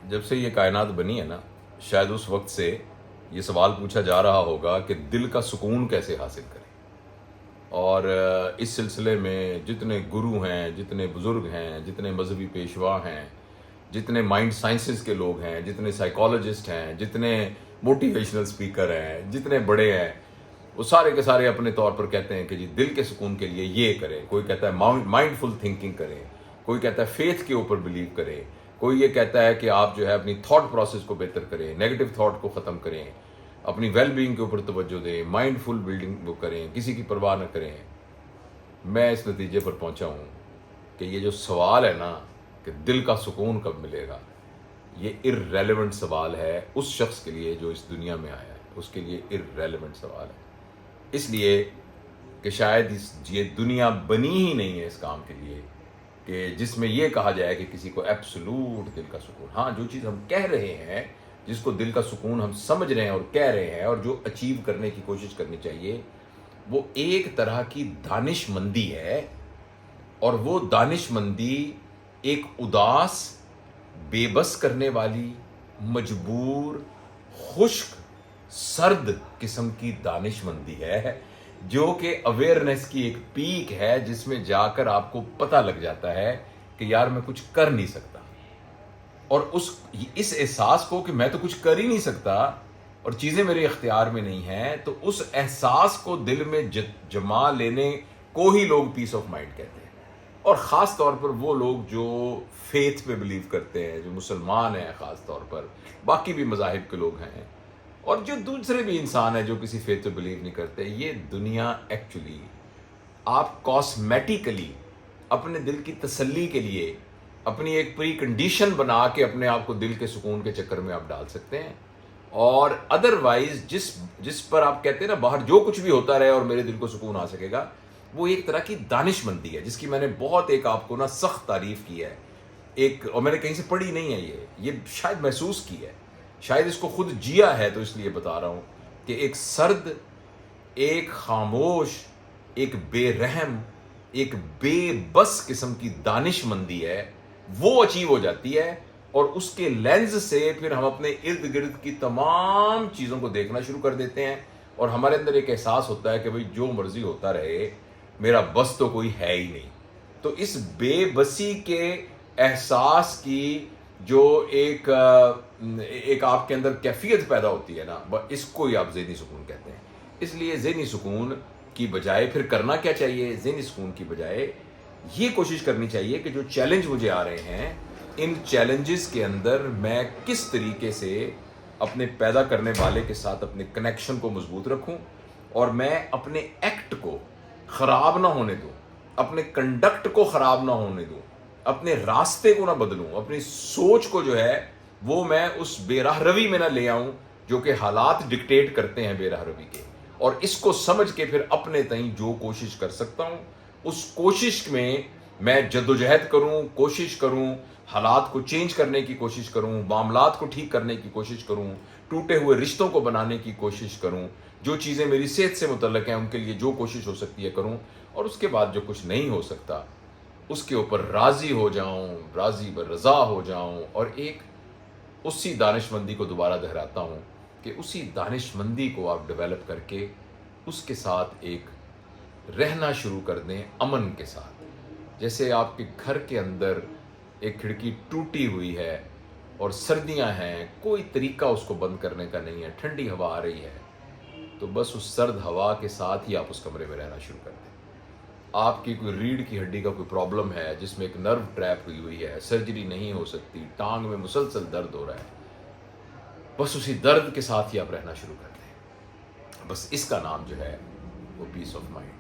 جب سے یہ کائنات بنی ہے نا، شاید اس وقت سے یہ سوال پوچھا جا رہا ہوگا کہ دل کا سکون کیسے حاصل کریں. اور اس سلسلے میں جتنے گرو ہیں، جتنے بزرگ ہیں، جتنے مذہبی پیشوا ہیں، جتنے مائنڈ سائنسز کے لوگ ہیں، جتنے سائیکالوجسٹ ہیں، جتنے موٹیویشنل سپیکر ہیں، جتنے بڑے ہیں، وہ سارے کے سارے اپنے طور پر کہتے ہیں کہ جی دل کے سکون کے لیے یہ کریں. کوئی کہتا ہے مائنڈ فل تھنکنگ کریں، کوئی کہتا ہے فیتھ کے اوپر بلیو کریں، کوئی یہ کہتا ہے کہ آپ جو ہے اپنی تھاٹ پروسیس کو بہتر کریں، نیگیٹو تھاٹ کو ختم کریں، اپنی ویل بینگ کے اوپر توجہ دیں، مائنڈ فل بلڈنگ وہ کریں، کسی کی پرواہ نہ کریں. میں اس نتیجے پر پہنچا ہوں کہ یہ جو سوال ہے نا کہ دل کا سکون کب ملے گا، یہ ارریلیونٹ سوال ہے اس شخص کے لیے جو اس دنیا میں آیا ہے. اس کے لیے ارریلیونٹ سوال ہے، اس لیے کہ شاید یہ دنیا بنی ہی نہیں ہے اس کام کے لیے کہ جس میں یہ کہا جائے کہ کسی کو ایبسولوٹ دل کا سکون. ہاں، جو چیز ہم کہہ رہے ہیں، جس کو دل کا سکون ہم سمجھ رہے ہیں اور کہہ رہے ہیں، اور جو اچیو کرنے کی کوشش کرنی چاہیے، وہ ایک طرح کی دانش مندی ہے. اور وہ دانش مندی ایک اداس، بے بس کرنے والی، مجبور، خشک، سرد قسم کی دانش مندی ہے، جو کہ اویئرنیس کی ایک پیک ہے جس میں جا کر آپ کو پتہ لگ جاتا ہے کہ یار میں کچھ کر نہیں سکتا. اور اس احساس کو کہ میں تو کچھ کر ہی نہیں سکتا اور چیزیں میرے اختیار میں نہیں ہیں، تو اس احساس کو دل میں جما لینے کو ہی لوگ پیس آف مائنڈ کہتے ہیں. اور خاص طور پر وہ لوگ جو فیتھ پہ بلیو کرتے ہیں، جو مسلمان ہیں، خاص طور پر باقی بھی مذاہب کے لوگ ہیں، اور جو دوسرے بھی انسان ہیں جو کسی فیتھ پہ بلیو نہیں کرتے. یہ دنیا ایکچولی آپ کاسمیٹیکلی اپنے دل کی تسلی کے لیے اپنی ایک پری کنڈیشن بنا کے اپنے آپ کو دل کے سکون کے چکر میں آپ ڈال سکتے ہیں. اور ادروائز جس پر آپ کہتے ہیں نا باہر جو کچھ بھی ہوتا رہے اور میرے دل کو سکون آ سکے گا، وہ ایک طرح کی دانش مندی ہے جس کی میں نے بہت ایک آپ کو نا سخت تعریف کی ہے اور میں نے کہیں سے پڑھی نہیں ہے، یہ شاید محسوس کی ہے، شاید اس کو خود جیا ہے، تو اس لیے بتا رہا ہوں کہ ایک سرد، ایک خاموش، ایک بے رحم، ایک بے بس قسم کی دانش مندی ہے، وہ اچیو ہو جاتی ہے. اور اس کے لینز سے پھر ہم اپنے ارد گرد کی تمام چیزوں کو دیکھنا شروع کر دیتے ہیں، اور ہمارے اندر ایک احساس ہوتا ہے کہ بھئی جو مرضی ہوتا رہے، میرا بس تو کوئی ہے ہی نہیں. تو اس بے بسی کے احساس کی جو ایک آپ کے اندر کیفیت پیدا ہوتی ہے نا، اس کو ہی آپ ذہنی سکون کہتے ہیں. اس لیے ذہنی سکون کی بجائے پھر کرنا کیا چاہیے؟ ذہنی سکون کی بجائے یہ کوشش کرنی چاہیے کہ جو چیلنج مجھے آ رہے ہیں، ان چیلنجز کے اندر میں کس طریقے سے اپنے پیدا کرنے والے کے ساتھ اپنے کنیکشن کو مضبوط رکھوں، اور میں اپنے ایکٹ کو خراب نہ ہونے دوں، اپنے کنڈکٹ کو خراب نہ ہونے دوں، اپنے راستے کو نہ بدلوں، اپنی سوچ کو جو ہے وہ میں اس بے راہ روی میں نہ لے آؤں جو کہ حالات ڈکٹیٹ کرتے ہیں بے راہ روی کے. اور اس کو سمجھ کے پھر اپنے تئیں جو کوشش کر سکتا ہوں اس کوشش میں جدوجہد کروں، کوشش کروں، حالات کو چینج کرنے کی کوشش کروں، معاملات کو ٹھیک کرنے کی کوشش کروں، ٹوٹے ہوئے رشتوں کو بنانے کی کوشش کروں، جو چیزیں میری صحت سے متعلق ہیں ان کے لیے جو کوشش ہو سکتی ہے کروں. اور اس کے بعد جو کچھ نہیں ہو سکتا اس کے اوپر راضی ہو جاؤں، راضی برضا ہو جاؤں. اور ایک اسی دانش مندی کو دوبارہ دہراتا ہوں کہ اسی دانش مندی کو آپ ڈیولپ کر کے اس کے ساتھ ایک رہنا شروع کر دیں، امن کے ساتھ. جیسے آپ کے گھر کے اندر ایک کھڑکی ٹوٹی ہوئی ہے اور سردیاں ہیں، کوئی طریقہ اس کو بند کرنے کا نہیں ہے، ٹھنڈی ہوا آ رہی ہے، تو بس اس سرد ہوا کے ساتھ ہی آپ اس کمرے میں رہنا شروع کر دیں. آپ کی کوئی ریڑھ کی ہڈی کا کوئی پرابلم ہے جس میں ایک نرو ٹریپ ہوئی ہے، سرجری نہیں ہو سکتی، ٹانگ میں مسلسل درد ہو رہا ہے، بس اسی درد کے ساتھ ہی آپ رہنا شروع کر دیں. بس اس کا نام جو ہے وہ پیس آف مائنڈ.